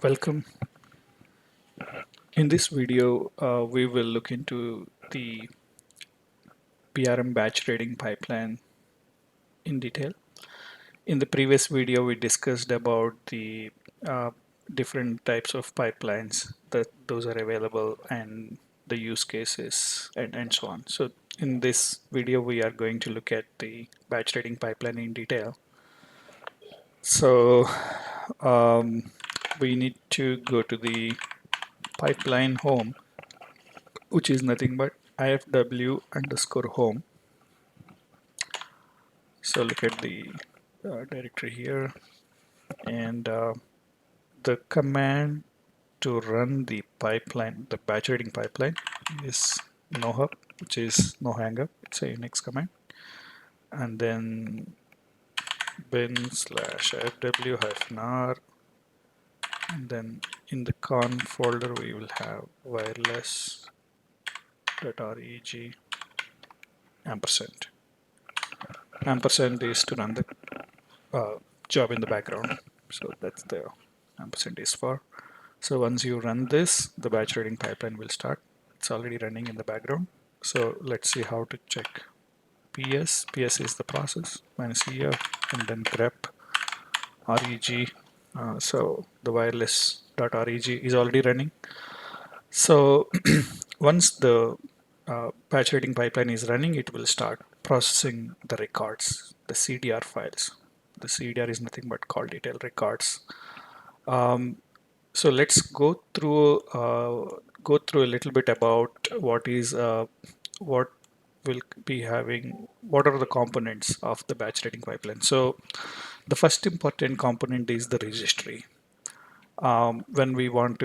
Welcome. In this video, we will look into the BRM batch trading pipeline in detail. In the previous video, we discussed about the uh, different types of pipelines that those are available and the use cases and so on. So in this video, we are going to look at the batch trading pipeline in detail. So we need to go to the pipeline home, which is nothing but ifw underscore home. So look at the directory here, and the command to run the pipeline, the batch trading pipeline, is nohub, which is no hangup. It's a Unix command, and then bin slash ifw -r, and then in the conf folder we will have wireless.reg ampersand. Ampersand is to run the job in the background. So that's the ampersand is for. So once you run this, the batch trading pipeline will start. It's already running in the background. So let's see how to check PS. PS is the process minus EF, and then grep reg. So the wireless.reg is already running. So once the batch trading pipeline is running, it will start processing the records, the CDR files. The CDR is nothing but call detail records. So let's go through a little bit about what will be having, what are the components of the batch trading pipeline. So the first important component is the registry. Whenever we want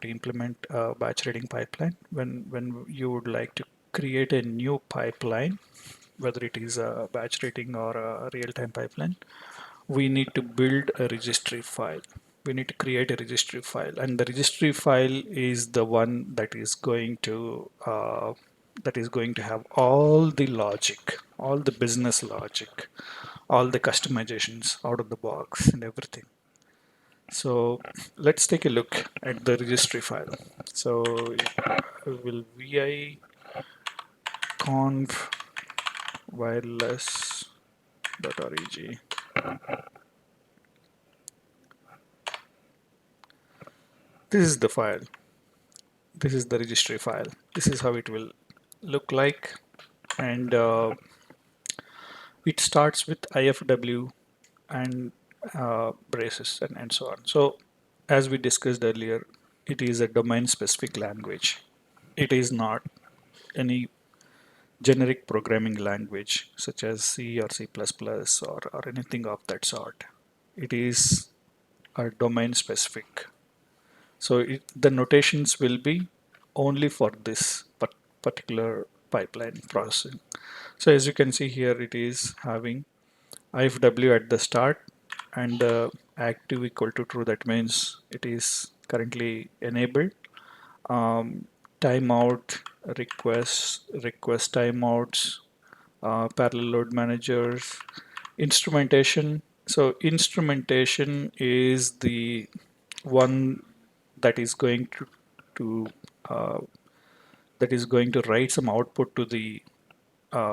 to implement a batch trading pipeline, when you would like to create a new pipeline, whether it is a batch trading or a real-time pipeline, we need to build a registry file. We need to create a registry file, and the registry file is the one that is going to have all the logic, all the business logic, all the customizations out of the box and everything. So let's take a look at the registry file. So will vi conf wireless.reg. This is the file. This is the registry file. This is how it will look like, and it starts with ifw and braces and so on. So as we discussed earlier, it is a domain specific language. It is not any generic programming language such as C or C++ or anything of that sort. It is a domain specific. So the notations will be only for this particular pipeline processing. So as you can see here, it is having ifw at the start and active equal to true. That means it is currently enabled. Timeout request timeouts, parallel load managers, instrumentation. So instrumentation is the one that is going to uh, that is going to write some output to the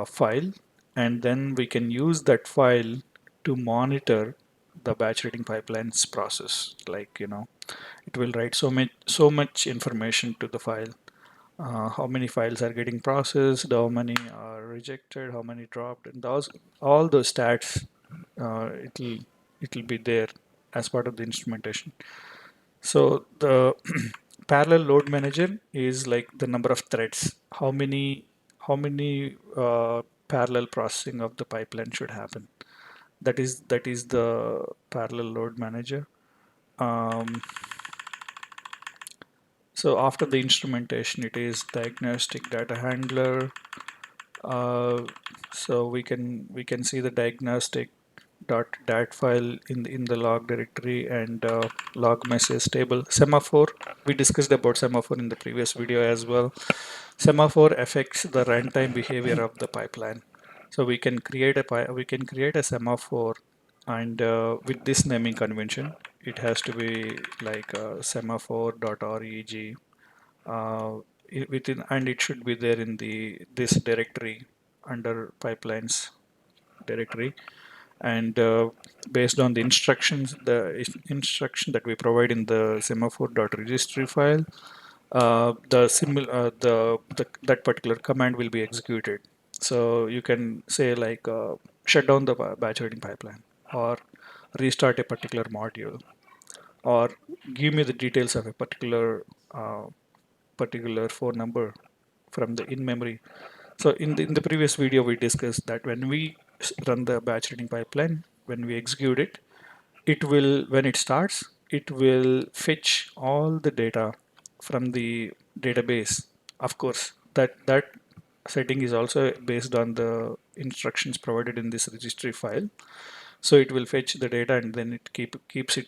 file, and then we can use that file to monitor the batch reading pipelines process. Like, it will write so much information to the file. How many files are getting processed, how many are rejected, how many dropped, and those all those stats, it'll be there as part of the instrumentation. So the parallel load manager is like the number of threads. How many parallel processing of the pipeline should happen. That is the parallel load manager. Um, so after the instrumentation, it is diagnostic data handler. Uh, so we can see the diagnostic .dat file in the log directory, and log message table. Semaphore, we discussed about semaphore in the previous video as well. Semaphore affects the runtime behavior of the pipeline. So we can create a semaphore, and with this naming convention, it has to be like semaphore.reg within, and it should be there in the this directory under pipelines directory. And based on the instructions, the instruction that we provide in the semaphore.registry file, that particular command will be executed. So you can say like shut down the batch waiting pipeline, or restart a particular module, or give me the details of a particular phone number from the in memory. So in the previous video we discussed that when we run the batch reading pipeline, when we execute it, it will, when it starts, it will fetch all the data from the database. Of course, that setting is also based on the instructions provided in this registry file. So it will fetch the data, and then it keeps it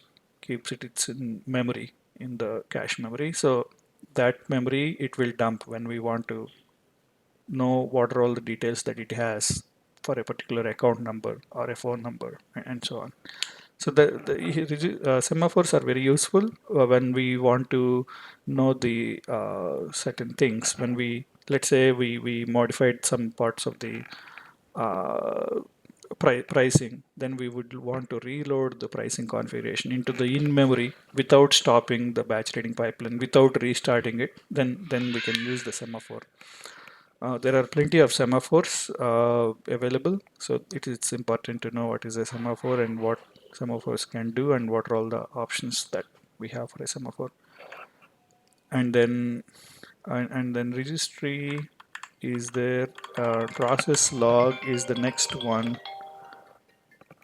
it's in memory, in the cache memory. So that memory it will dump when we want to know what are all the details that it has for a particular account number or a phone number, and so on. So the semaphores are very useful when we want to know the certain things. When we, let's say we modified some parts of the uh, pricing, then we would want to reload the pricing configuration into the in memory without stopping the batch reading pipeline, without restarting it. Then we can use the semaphore. There are plenty of semaphores available, so it's important to know what is a semaphore and what semaphores can do and what are all the options that we have for a semaphore. And then registry is there. Process log is the next one.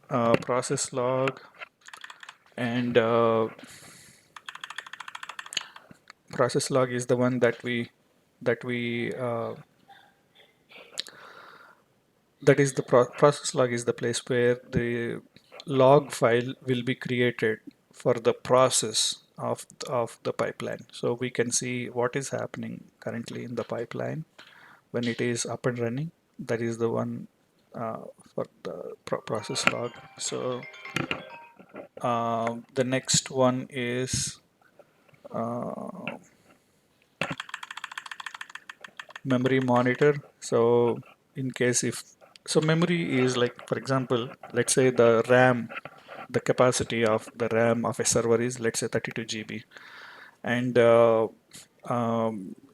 Process log, and process log is the one that we that is the process log is the place where the log file will be created for the process of the pipeline. So we can see what is happening currently in the pipeline when it is up and running. That is the one for the process log. So the next one is uh, memory monitor. So in case if, so memory is like, for example, let's say the RAM, the capacity of the RAM of a server is, let's say, 32 GB. And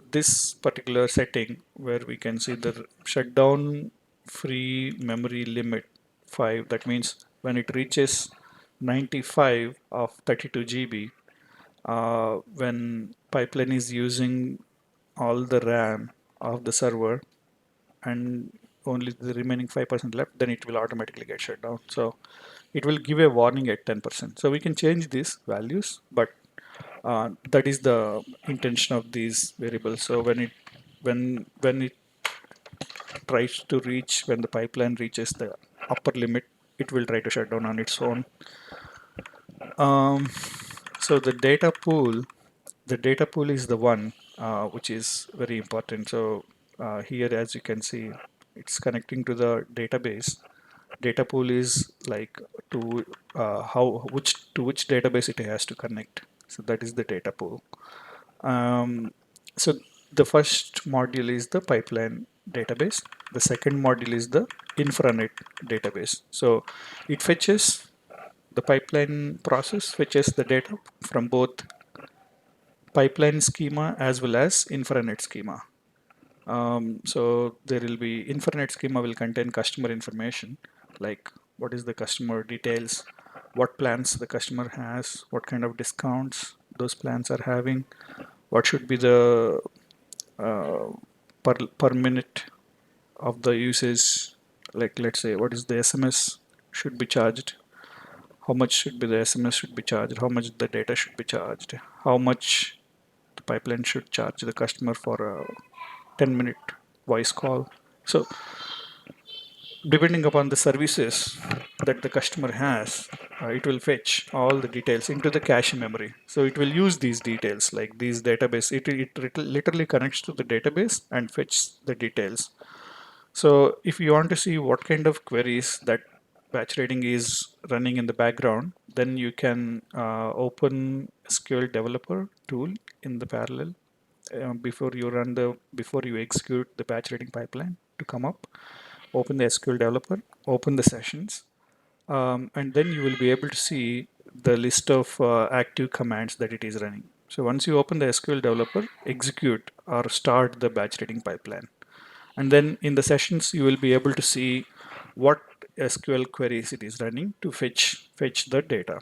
this particular setting where we can see the shutdown free memory limit 5, that means when it reaches 95 of 32 GB, when pipeline is using all the RAM of the server and only the remaining 5% left, then it will automatically get shut down. So it will give a warning at 10%. So we can change these values, but that is the intention of these variables. So when it tries to reach, when the pipeline reaches the upper limit, it will try to shut down on its own. Um, so the data pool is the one which is very important. So here, as you can see, it's connecting to the database. Data pool is like to how which to which database it has to connect. So that is the data pool. So the first module is the pipeline database. The second module is the infranet database. So it fetches, the pipeline process fetches the data from both pipeline schema as well as infranet schema. So there will be, infranet schema will contain customer information, like what is the customer details, what plans the customer has, what kind of discounts those plans are having, what should be the uh, per minute of the usage, like let's say what is the SMS should be charged, how much should be the SMS should be charged, how much the data should be charged, how much the pipeline should charge the customer for a 10-minute voice call. So depending upon the services that the customer has, it will fetch all the details into the cache memory. So it will use these details, like these database. It literally connects to the database and fetch the details. So if you want to see what kind of queries that batch reading is running in the background, then you can open SQL developer tool in the parallel before you execute the batch reading pipeline to come up. Open the SQL developer, open the sessions, and then you will be able to see the list of active commands that it is running. So once you open the SQL developer, execute or start the batch reading pipeline. And then in the sessions, you will be able to see what SQL queries it is running to fetch the data.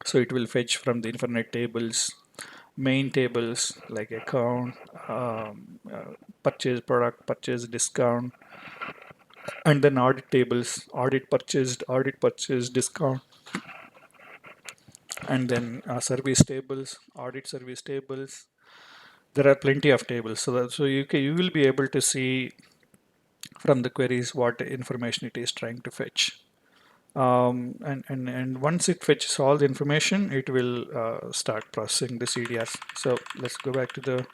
So it will fetch from the Infernet tables, main tables like account, purchase product, purchase discount, and then audit tables, audit purchased, discount, and then service tables, audit service tables. There are plenty of tables, so you will be able to see from the queries what information it is trying to fetch. And once it fetches all the information, it will start processing the CDRs. So let's go back to the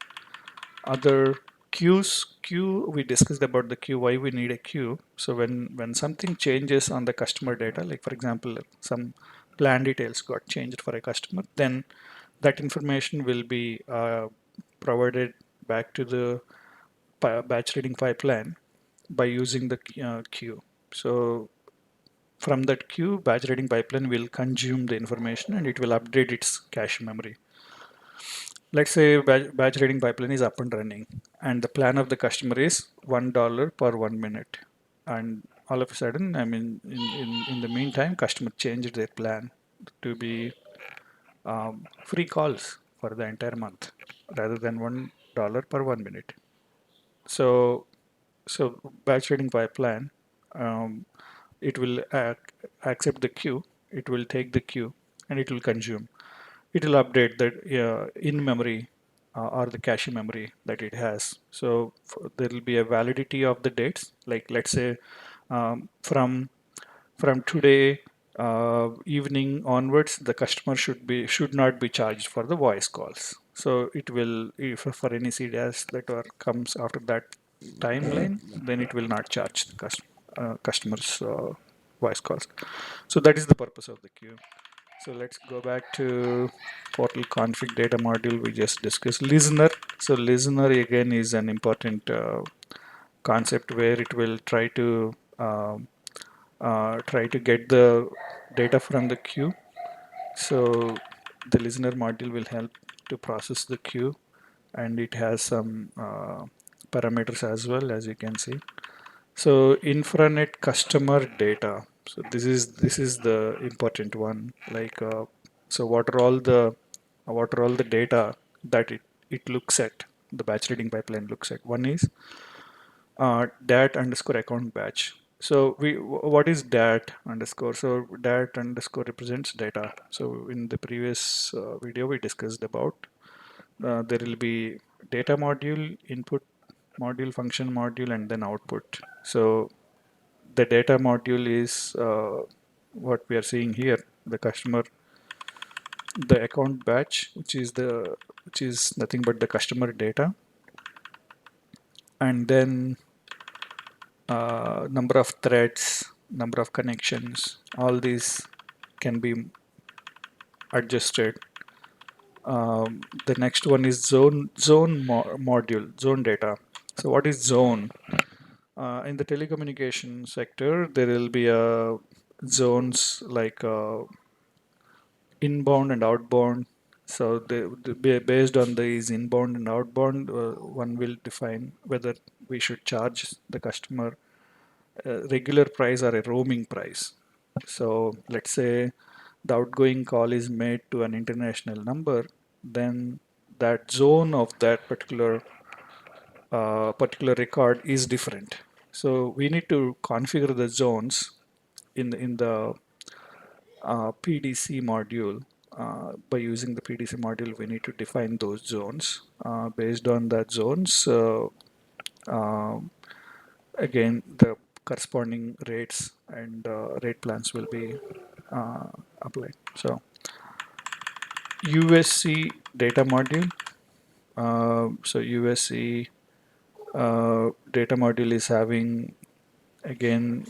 other queues. Queue, we discussed about the queue, why we need a queue. So when something changes on the customer data, like for example, some plan details got changed for a customer, then that information will be provided back to the batch reading pipeline by using the queue. So from that queue, batch reading pipeline will consume the information and it will update its cache memory. Let's say batch reading pipeline is up and running, and the plan of the customer is $1 per 1 minute. And all of a sudden, I mean, in the meantime, customer changed their plan to be free calls for the entire month rather than $1 per 1 minute. So, so batch reading pipeline, um, it will accept the queue, it will take the queue, and it will consume. It will update that in memory or the cache memory that it has. So there will be a validity of the dates. Like let's say from today evening onwards, the customer should not be charged for the voice calls. So it will, if for any CDS that comes after that timeline, then it will not charge the customers voice calls. So that is the purpose of the queue. So let's go back to portal config data module we just discussed. Listener. So listener again is an important concept where it will try to get the data from the queue. So the listener module will help to process the queue, and it has some parameters as well, as you can see. So infranet customer data. So this is the important one. Like so, what are all the data that it looks at? The batch reading pipeline looks at. One is dat underscore account batch. So what is dat underscore? So dat underscore represents data. So in the previous video we discussed about there will be data module, input module, function module, and then output. So the data module is what we are seeing here. The customer, the account batch, which is nothing but the customer data, and then number of threads, number of connections, all these can be adjusted. The next one is module, zone data. So what is zone? In the telecommunication sector, there will be zones like inbound and outbound. So based on these inbound and outbound, one will define whether we should charge the customer regular price or a roaming price. So let's say the outgoing call is made to an international number, then that zone of that particular record is different. So we need to configure the zones in the PDC module. By using the PDC module, we need to define those zones. Based on that zones, uh, again, the corresponding rates and rate plans will be applied. So USC data module. So USC data module is having again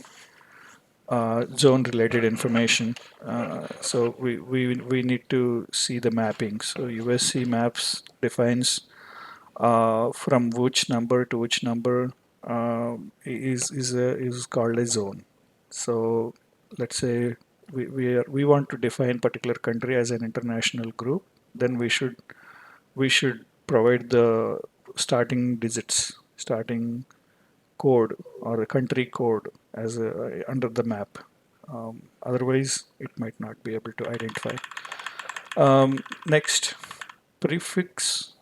zone related information. So we need to see the mapping. So USC maps defines from which number to which number is called a zone. So let's say we want to define particular country as an international group, then we should provide the starting digits, starting code or a country code as under the map. Otherwise, it might not be able to identify. Next, prefix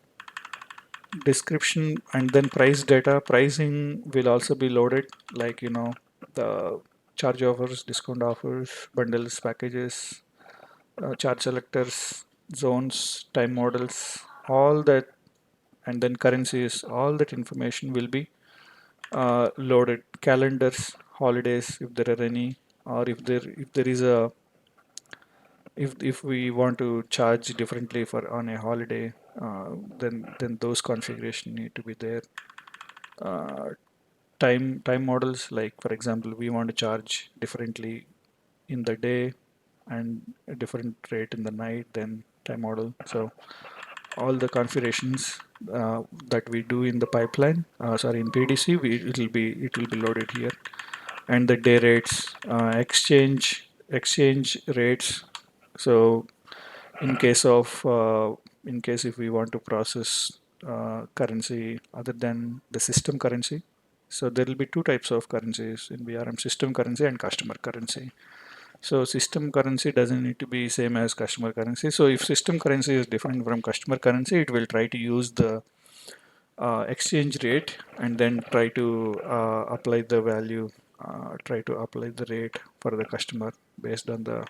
description and then price data. Pricing will also be loaded, like the charge offers, discount offers, bundles, packages, charge selectors, zones, time models, all that, and then currencies. All that information will be loaded. Calendars, holidays, if there are any, or if there is a if we want to charge differently for on a holiday, then those configuration need to be there. Uh, time models, like for example, we want to charge differently in the day and a different rate in the night, then time model. So all the configurations that we do in the pipeline, sorry, in PDC, it will be loaded here, and the day rates, exchange rates. So in case of in case if we want to process currency other than the system currency, so there will be two types of currencies in BRM: system currency and customer currency. So system currency doesn't need to be same as customer currency. So if system currency is different from customer currency, it will try to use the exchange rate and then try to apply the value, try to apply the rate for the customer based on the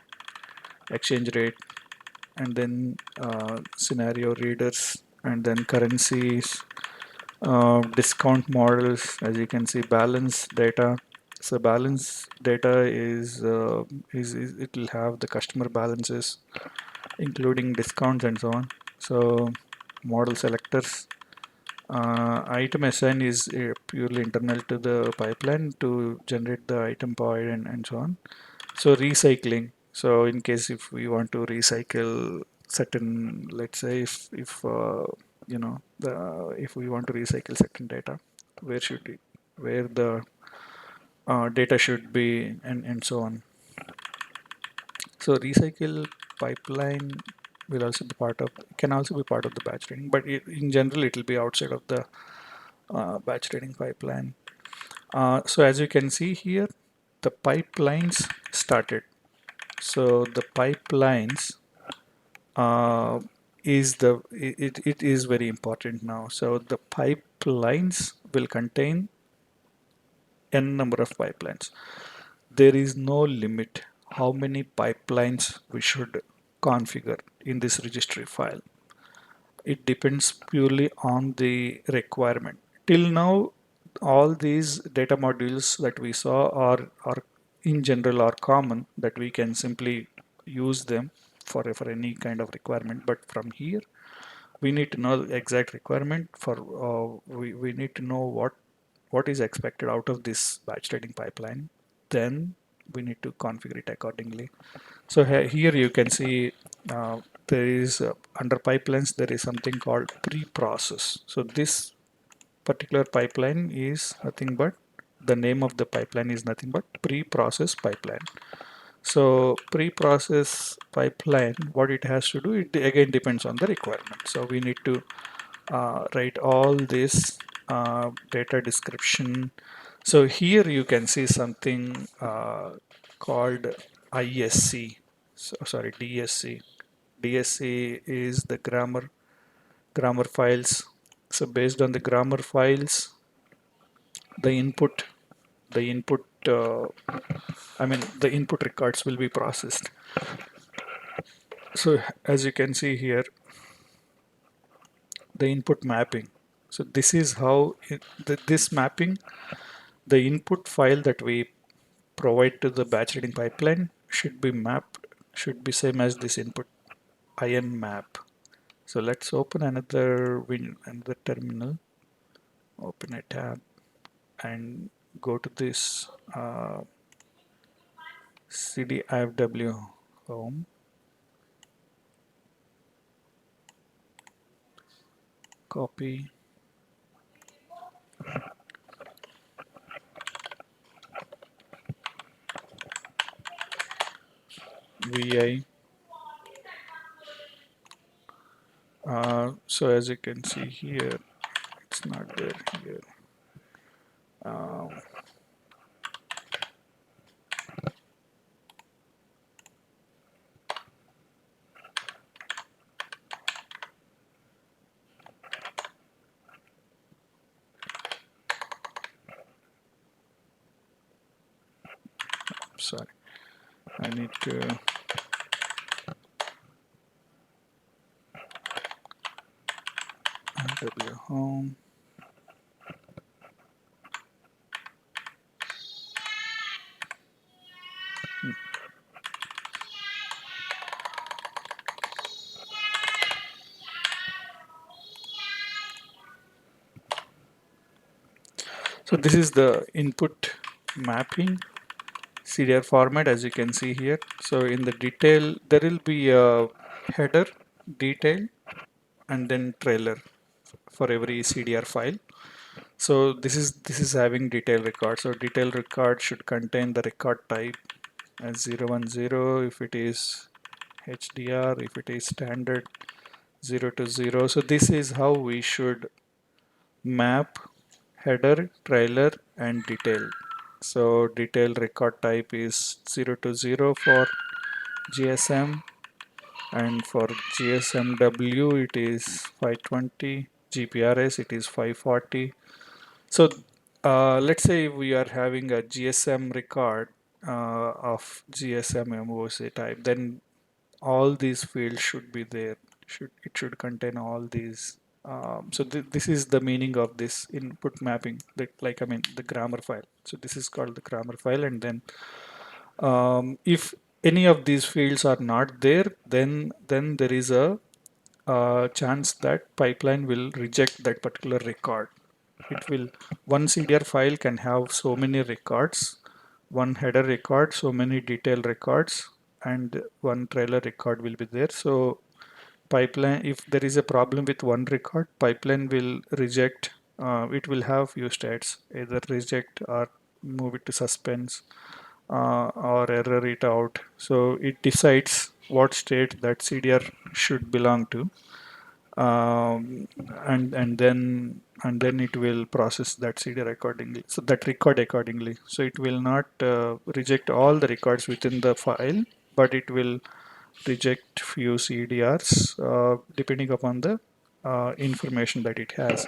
exchange rate, and then scenario readers, and then currencies, discount models. As you can see, balance data. So balance data is it will have the customer balances including discounts and so on. So model selectors. Item assign is purely internal to the pipeline to generate the item point and so on. So recycling. So in case if we want to recycle certain, let's say if the if we want to recycle certain data, where should we, where the data should be, and so on. So recycle pipeline will also be part of, can also be part of the batch training, but in general it will be outside of the batch training pipeline. So as you can see here, the pipelines started. So the pipelines it is very important now. So the pipelines will contain n number of pipelines. There is no limit how many pipelines we should configure in this registry file. It depends purely on the requirement. Till now, all these data modules that we saw are in general are common, that we can simply use them for any kind of requirement. But from here, we need to know the exact requirement for we need to know what is expected out of this batch trading pipeline. Then we need to configure it accordingly. So here you can see there is under pipelines there is something called pre-process. So this particular pipeline is nothing but, the name of the pipeline is nothing but pre-process pipeline. So pre-process pipeline, what it has to do, it again depends on the requirement. So we need to write all this data description. So here you can see something called ISC. So, sorry, DSC. DSC is the grammar files. So based on the grammar files, the input, the input, the input records will be processed. So as you can see here, the input mapping. So this is how this mapping, the input file that we provide to the batch reading pipeline should be mapped, should be same as this input in map. So let's open another terminal, open a tab and go to this cdifw home, copy, vi. So as you can see here, it's not there here. Um, Sorry, I need to w home. So this is the input mapping CDR format, as you can see here. So in the detail, there will be a header, detail, and then trailer for every CDR file. So this is having detail record. So detail record should contain the record type as 010 if it is HDR, if it is standard 0 to 0. So this is how we should map header, trailer, and detail. So detail record type is 0 to 0 for GSM, and for GSMW it is 520, GPRS it is 540. So let's say we are having a GSM record of GSM MOC type, then all these fields should be there. It should contain all these. So this is the meaning of this input mapping, like I mean the grammar file. So this is called the grammar file, and then if any of these fields are not there, then there is a chance that pipeline will reject that particular record. It will, one CDR file can have so many records, one header record, so many detail records, and one trailer record will be there. So pipeline, if there is a problem with one record, pipeline will reject. It will have few states, either reject or move it to suspense, or error it out. So it decides what state that CDR should belong to, um, and then it will process that CDR accordingly. So that record accordingly. So it will not reject all the records within the file, but it will reject few CDRs depending upon the information that it has.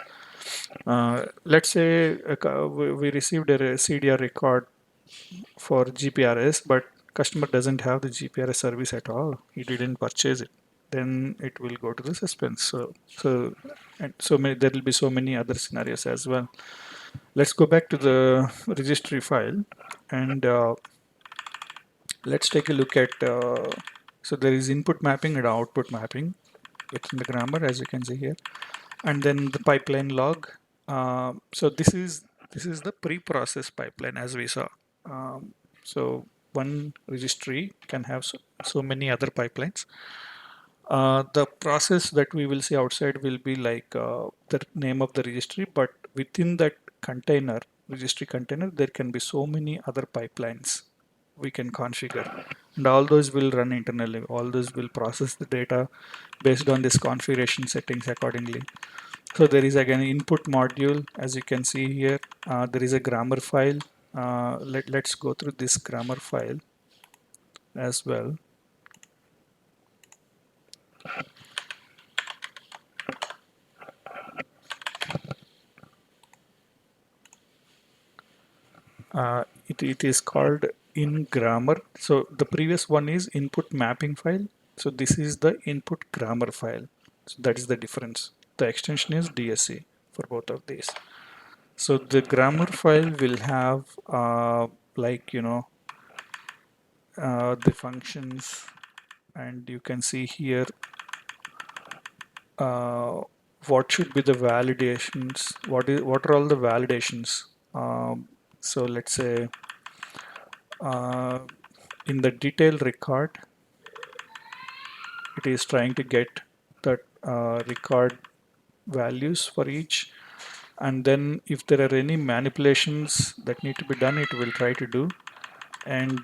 Let's say we received a CDR record for GPRS, but customer doesn't have the GPRS service at all. He didn't purchase it. Then it will go to the suspense. There will be so many other scenarios as well. Let's go back to the registry file, and let's take a look at. So there is input mapping and output mapping. It's in the grammar, as you can see here, and then the pipeline log. So this is the pre-process pipeline, as we saw. So one registry can have so many other pipelines. The process that we will see outside will be like the name of the registry, but within that container, registry container, there can be so many other pipelines we can configure, and all those will run internally. All those will process the data based on this configuration settings accordingly. So there is again input module, as you can see here. There is a grammar file. Let's go through this grammar file as well. It is called in grammar. So the previous one is input mapping file. So this is the input grammar file. So that is the difference. The extension is DSC for both of these. So the grammar file will have like the functions, and you can see here uh, what should be the validations. What are all the validations? So let's say in the detail record, it is trying to get the record values for each, and then if there are any manipulations that need to be done, it will try to do. And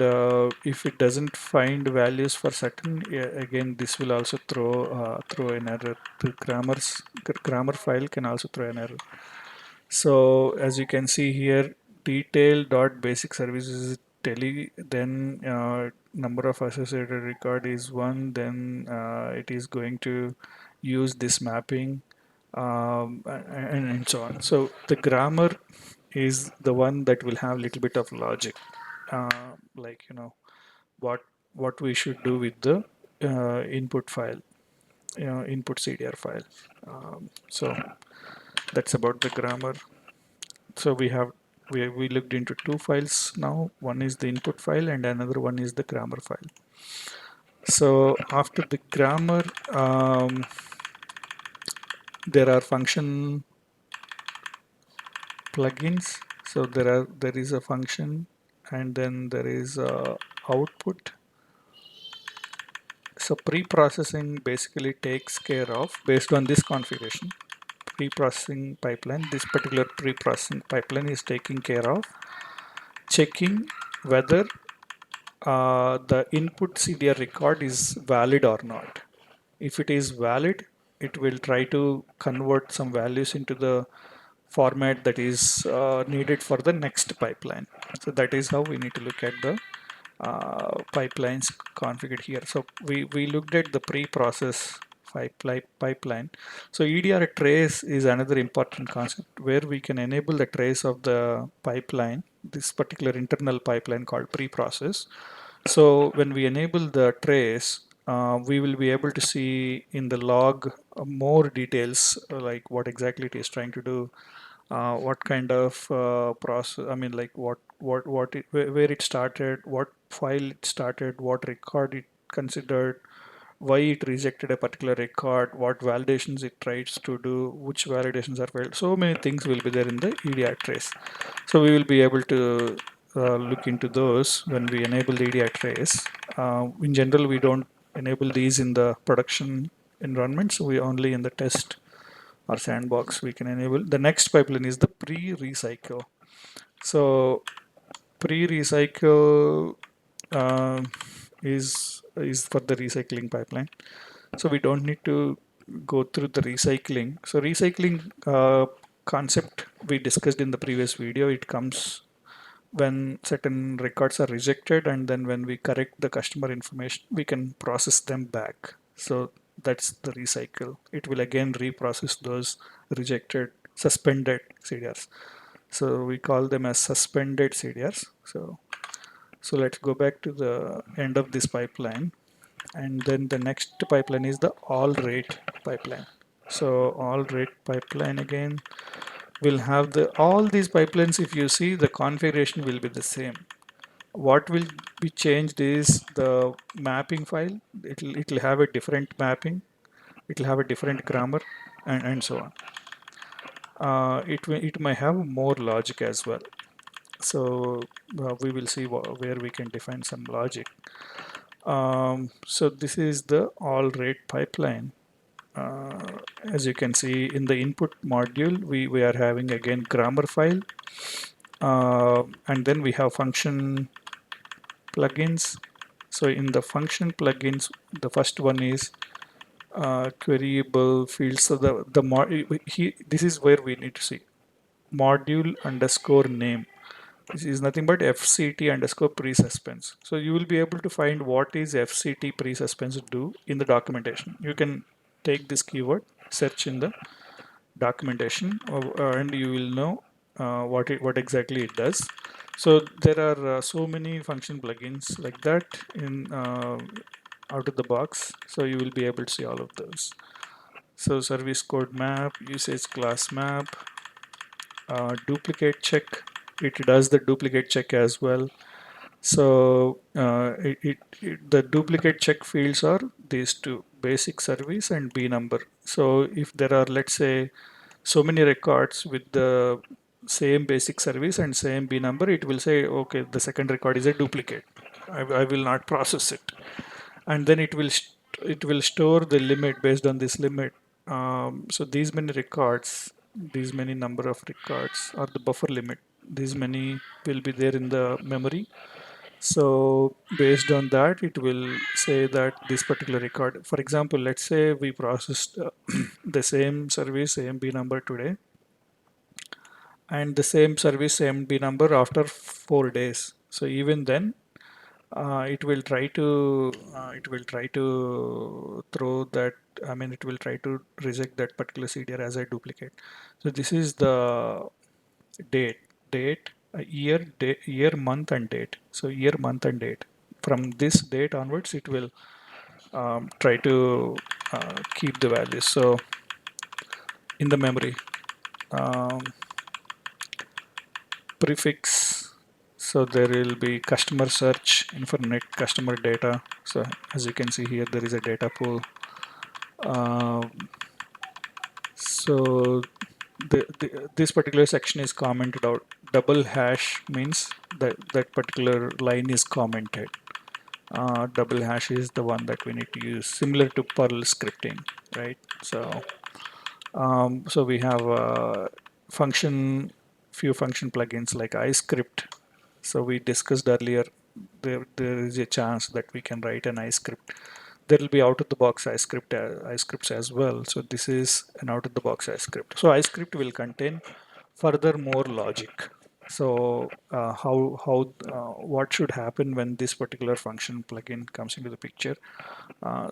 if it doesn't find values for certain, again this will also throw an error. The grammar file can also throw an error. So as you can see here, detail dot basic services is tele, then number of associated record is 1, then it is going to use this mapping, and so on. So the grammar is the one that will have a little bit of logic, like what what we should do with the input file, input CDR file. So that's about the grammar. So we looked into two files now. One is the input file and another one is the grammar file. So after the grammar, there are function plugins. So there is a function, and then there is a output. So pre-processing basically takes care of, based on this configuration, pre-processing pipeline. This particular pre-processing pipeline is taking care of checking whether the input CDR record is valid or not. If it is valid, it will try to convert some values into the format that is needed for the next pipeline. So that is how we need to look at the pipelines configured here. So we looked at the pre-process pipeline. So EDR trace is another important concept where we can enable the trace of the pipeline, this particular internal pipeline called pre-process. So when we enable the trace, we will be able to see in the log more details, like what exactly it is trying to do, what kind of process, I mean, like where it started, what file it started, what record it considered, why it rejected a particular record, what validations it tries to do, which validations are failed. So many things will be there in the EDI trace. So we will be able to look into those when we enable the EDI trace. In general, we don't enable these in the production environment, so we only in the test or sandbox we can enable. The next pipeline is the pre-recycle. So pre-recycle uh, is for the recycling pipeline. So we don't need to go through the recycling. So recycling concept we discussed in the previous video. It comes when certain records are rejected, and then when we correct the customer information, we can process them back. So that's the recycle. It will again reprocess those rejected, suspended CDRs. So we call them as suspended CDRs. So let's go back to the end of this pipeline, and then the next pipeline is the all rate pipeline. So all rate pipeline again will have all these pipelines. If you see, the configuration will be the same. What will be changed is the mapping file. It'll have a different mapping, it'll have a different grammar, and so on. It may have more logic as well. So we will see where we can define some logic. So this is the all rate pipeline. As you can see in the input module, we are having again grammar file, and then we have function plugins. So in the function plugins, the first one is queryable fields. So this is where we need to see module underscore name. This is nothing but FCT underscore pre-suspense. So you will be able to find what is FCT pre-suspense do in the documentation. You can take this keyword, search in the documentation, and you will know what exactly it does. So there are so many function plugins like that in out of the box. So you will be able to see all of those. So service code map, usage class map, duplicate check. It does the duplicate check as well. So the duplicate check fields are these two: basic service and B number. So if there are, let's say, so many records with the same basic service and same B number, it will say, okay, the second record is a duplicate. I will not process it, and then it will store the limit based on this limit. So these many records, these many number of records, or the buffer limit, these many will be there in the memory. So based on that, it will say that this particular record, for example, let's say we processed the same service AMB number today, and the same service AMB number after 4 days. So even then, it will try to throw that. I mean, it will try to reject that particular CDR as a duplicate. So this is the date, year, month, and date. So year, month, and date. From this date onwards, it will try to keep the values. So in the memory, um, prefix. So there will be customer search, Infonet customer data. So as you can see here, there is a data pool. Um, so this particular section is commented out. Double hash means that that particular line is commented. Double hash is the one that we need to use, similar to Perl scripting, right? So we have few function plugins like iScript. So we discussed earlier, there is a chance that we can write an iScript. There will be out of the box iScripts as well. So this is an out of the box iScript. So iScript will contain further more logic. So what should happen when this particular function plugin comes into the picture?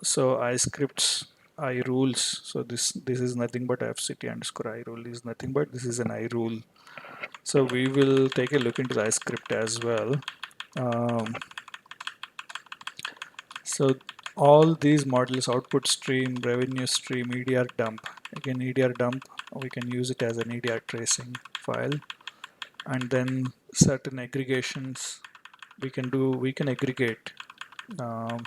So iScripts, iRules. So this is nothing but fct underscore iRule is nothing but this is an iRule. So we will take a look into the iScript as well. Um, so all these models, output stream, revenue stream, EDR dump. Again, EDR dump, we can use it as an EDR tracing file, and then certain aggregations we can aggregate. Um,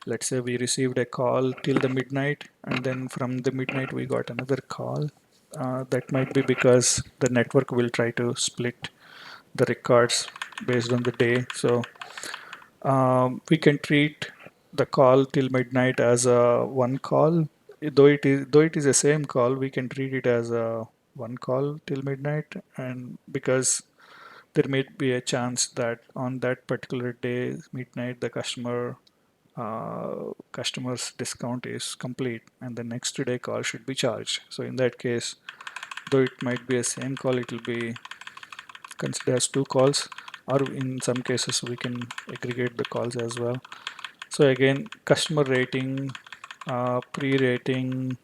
let's say we received a call till the midnight, and then from the midnight we got another call. That might be because the network will try to split the records based on the day. So we can treat the call till midnight as a one call. Though it is the same call, we can treat it as a one call till midnight, and because there may be a chance that on that particular day midnight the customer's discount is complete and the next day call should be charged. So in that case, though it might be a same call, it will be considered as two calls, or in some cases we can aggregate the calls as well. So again, customer rating, pre-rating,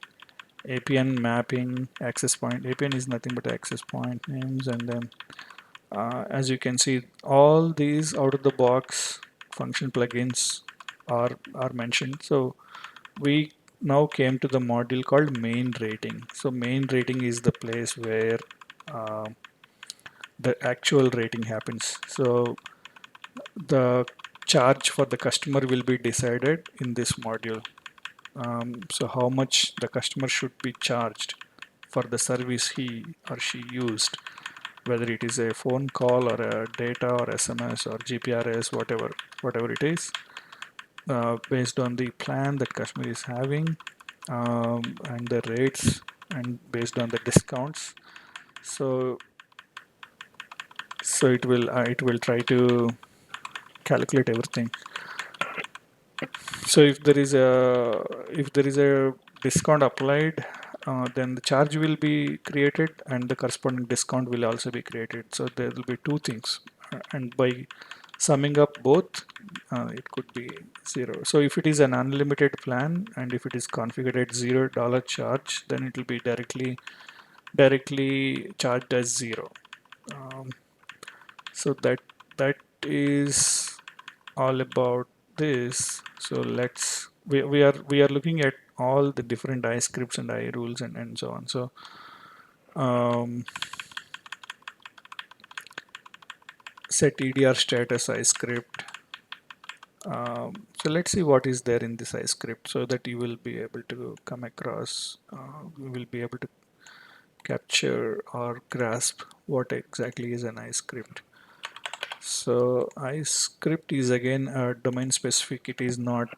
APN mapping, access point. APN is nothing but access point names, and then as you can see, all these out of the box function plugins are mentioned. So we now came to the module called main rating. So main rating is the place where uh, the actual rating happens. So the charge for the customer will be decided in this module. So how much the customer should be charged for the service he or she used, whether it is a phone call or a data or SMS or GPRS, whatever it is, based on the plan that customer is having, and the rates, and based on the discounts. So it will try to calculate everything. So if there is a discount applied, then the charge will be created and the corresponding discount will also be created. So there will be two things, and by summing up both, it could be zero. So if it is an unlimited plan and if it is configured at $0 charge, then it will be directly charged as zero. Um, so that is all about this. So we are looking at all the different I scripts and I rules and so on. So um, set EDR status I script. So let's see what is there in this I script so that you will be able to come across, you will be able to capture or grasp what exactly is an I script. So iScript is again domain specific. It is not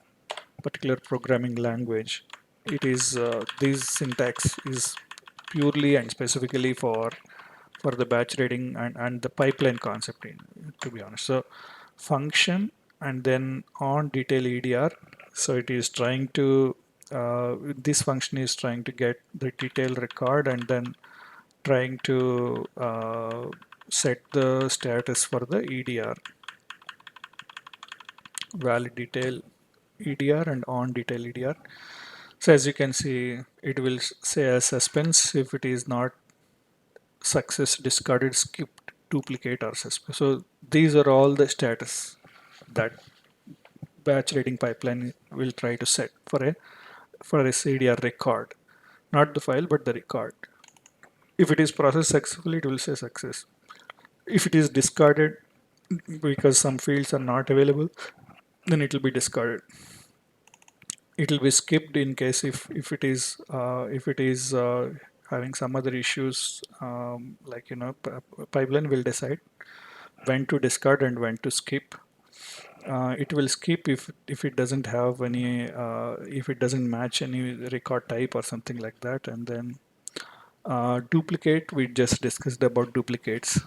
particular programming language. It is this syntax is purely and specifically for the batch reading and the pipeline concept to be honest. So function and then on detail EDR. So it is trying to this function is trying to get the detail record and then trying to set the status for the EDR, valid detail EDR and on detail EDR. So as you can see, it will say a suspense if it is not success, discarded, skipped, duplicate, or suspense. So these are all the status that batch reading pipeline will try to set for a CDR record, not the file but the record. If it is processed successfully, it will say success. If it is discarded because some fields are not available, then it will be discarded. It will be skipped in case if it is having some other issues, like pipeline will decide when to discard and when to skip. It will skip if it doesn't have any if it doesn't match any record type or something like that, and then duplicate, we just discussed about duplicates.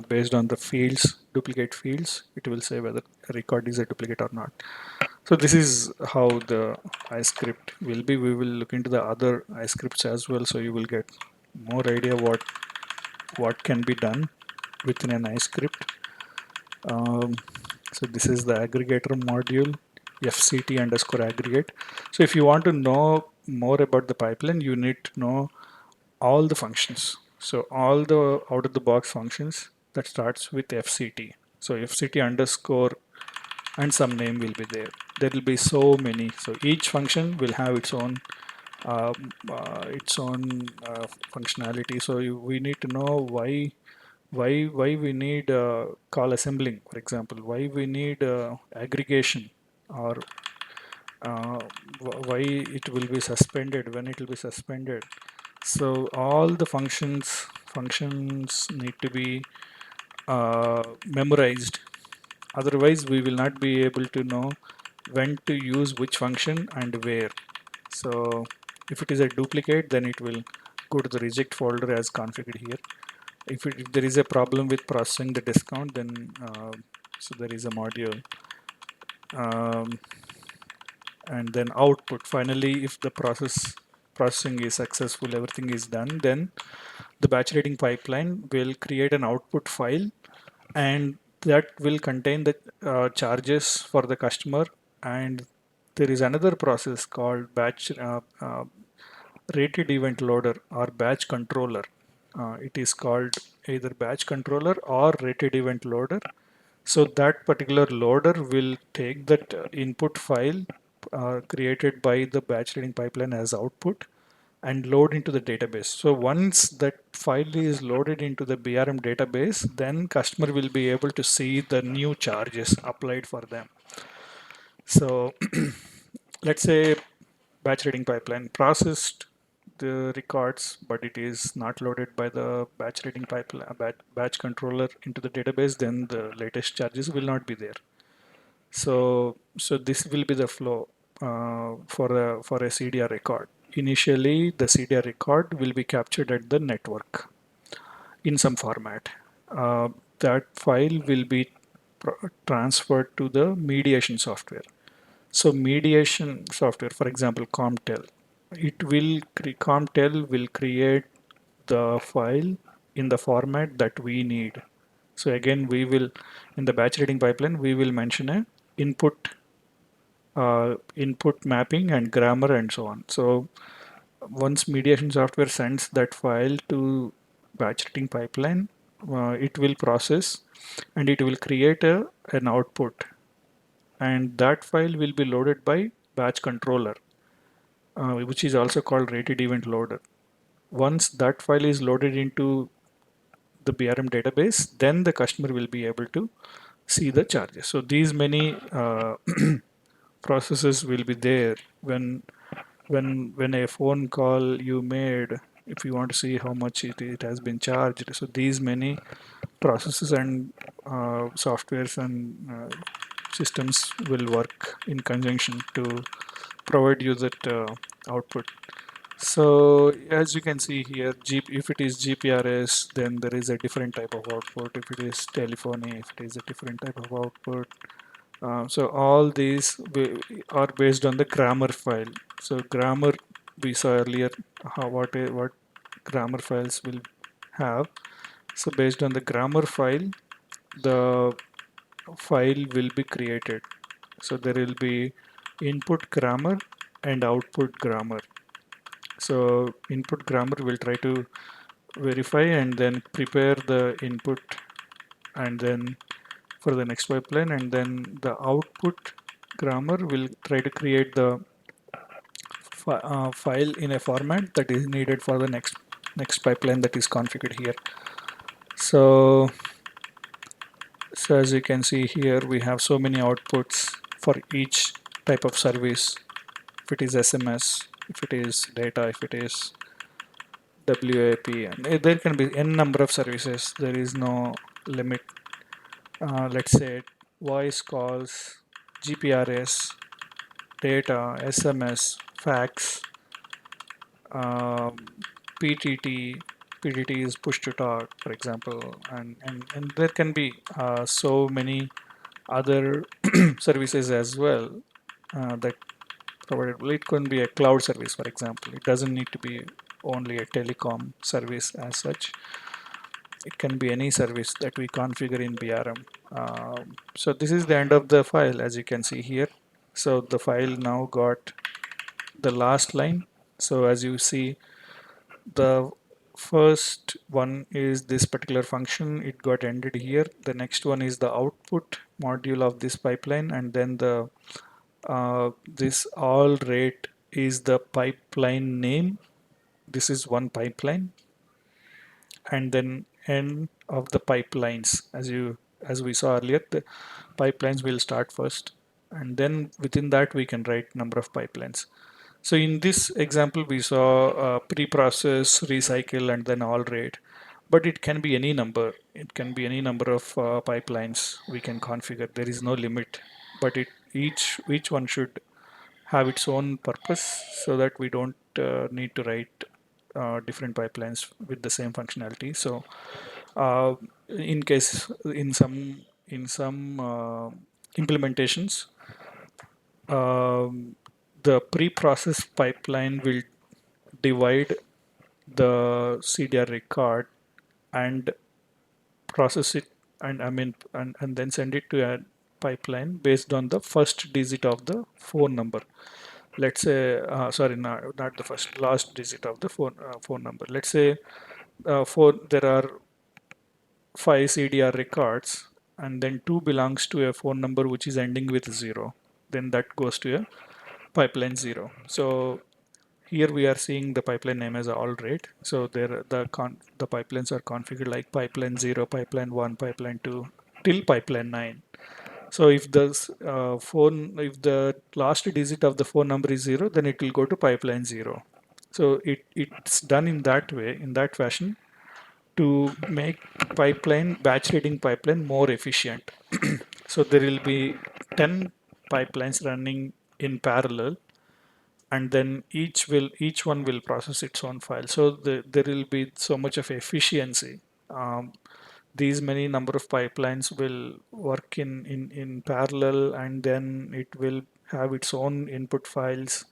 Based on the fields, duplicate fields, it will say whether a record is a duplicate or not. So this is how the iScript will be. We will look into the other iScripts as well, so you will get more idea what can be done within an iScript. So this is the aggregator module, FCT underscore aggregate. So if you want to know more about the pipeline, you need to know all the functions. So all the out of the box functions that starts with FCT. So FCT underscore and some name will be there. There will be so many. So each function will have its own functionality. So we need to know why we need call assembling, for example, why we need aggregation, or uh, why it will be suspended, when it will be suspended. So all the functions need to be memorized. Otherwise, we will not be able to know when to use which function and where. So if it is a duplicate, then it will go to the reject folder as configured here. If there is a problem with processing the discount, then so there is a module, um, and then output. Finally, if the processing is successful, everything is done, then the batch reading pipeline will create an output file, and that will contain the charges for the customer. And there is another process called batch rated event loader or batch controller. It is called either batch controller or rated event loader. So that particular loader will take that input file created by the batch reading pipeline as output and load into the database. So once that file is loaded into the BRM database, then customer will be able to see the new charges applied for them. So let's say batch reading pipeline processed the records, but it is not loaded by the batch reading pipeline, batch controller into the database, then the latest charges will not be there. So this will be the flow for a CDR record. Initially, the CDR record will be captured at the network in some format. Uh, that file will be transferred to the mediation software. So mediation software, for example, Comtel, Comtel will create the file in the format that we need. So again, we will, in the batch reading pipeline, we will mention a input mapping and grammar and so on. So once mediation software sends that file to batch reading pipeline, it will process and it will create an output, and that file will be loaded by batch controller, which is also called rated event loader. Once that file is loaded into the BRM database, then the customer will be able to see the charges. So these many processes will be there when a phone call you made, if you want to see how much it has been charged. So these many processes and softwares and systems will work in conjunction to provide you that output. So as you can see here, if it is GPRS, then there is a different type of output. If it is telephony, if it is a different type of output. So all these are based on the grammar file. So grammar, we saw earlier what grammar files will have. So based on the grammar file, the file will be created. So there will be input grammar and output grammar. So input grammar will try to verify and then prepare the input and then for the next pipeline, and then the output grammar will try to create the file in a format that is needed for the next pipeline that is configured here. So as you can see here, we have so many outputs for each type of service. If it is SMS, if it is data, if it is WAP, and there can be n number of services. There is no limit. Let's say voice calls, GPRS, data, SMS, fax, um, PTT. PTT is push to talk, for example, and there can be so many other services as well that provided. Well, it can be a cloud service, for example. It doesn't need to be only a telecom service as such. It can be any service that we configure in BRM. So this is the end of the file, as you can see here. So the file now got the last line. So as you see, the first one is this particular function. It got ended here. The next one is the output module of this pipeline, and then the this all rate is the pipeline name. This is one pipeline, and then n of the pipelines. As we saw earlier, the pipelines will start first, and then within that we can write number of pipelines. So in this example, we saw pre-process, recycle, and then all rate. But it can be any number. It can be any number of pipelines we can configure. There is no limit. But each one should have its own purpose so that we don't need to write different pipelines with the same functionality. So in case in some implementations, um, the pre-process pipeline will divide the CDR record and process it, and and then send it to a pipeline based on the first digit of the phone number. Let's say sorry, not the first, last digit of the phone number. Let's say there are 5 CDR records, and then 2 belongs to a phone number which is ending with 0. Then that goes to a pipeline 0. So here we are seeing the pipeline name as all rate. So there the pipelines are configured like pipeline 0, pipeline 1, pipeline 2 till pipeline 9. So if if the last digit of the phone number is 0, then it will go to pipeline 0. So it's done in that way, in that fashion, to make batch reading pipeline more efficient. So there will be 10 pipelines running in parallel, and then each one will process its own file. So there will be so much of efficiency. These many number of pipelines will work in parallel, and then it will have its own input files,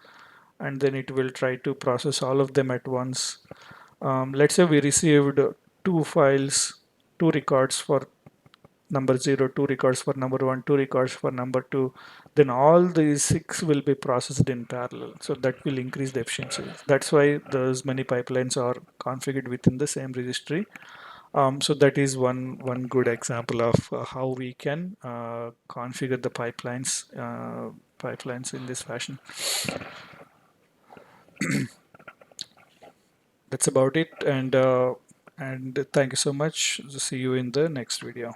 and then it will try to process all of them at once. Let's say we received two files, two records for number 0, two records for number 1, two records for number 2, then all these 6 will be processed in parallel. So that will increase the efficiency. That's why those many pipelines are configured within the same registry. So that is one good example of how we can configure the pipelines in this fashion. That's about it, and thank you so much. See you in the next video.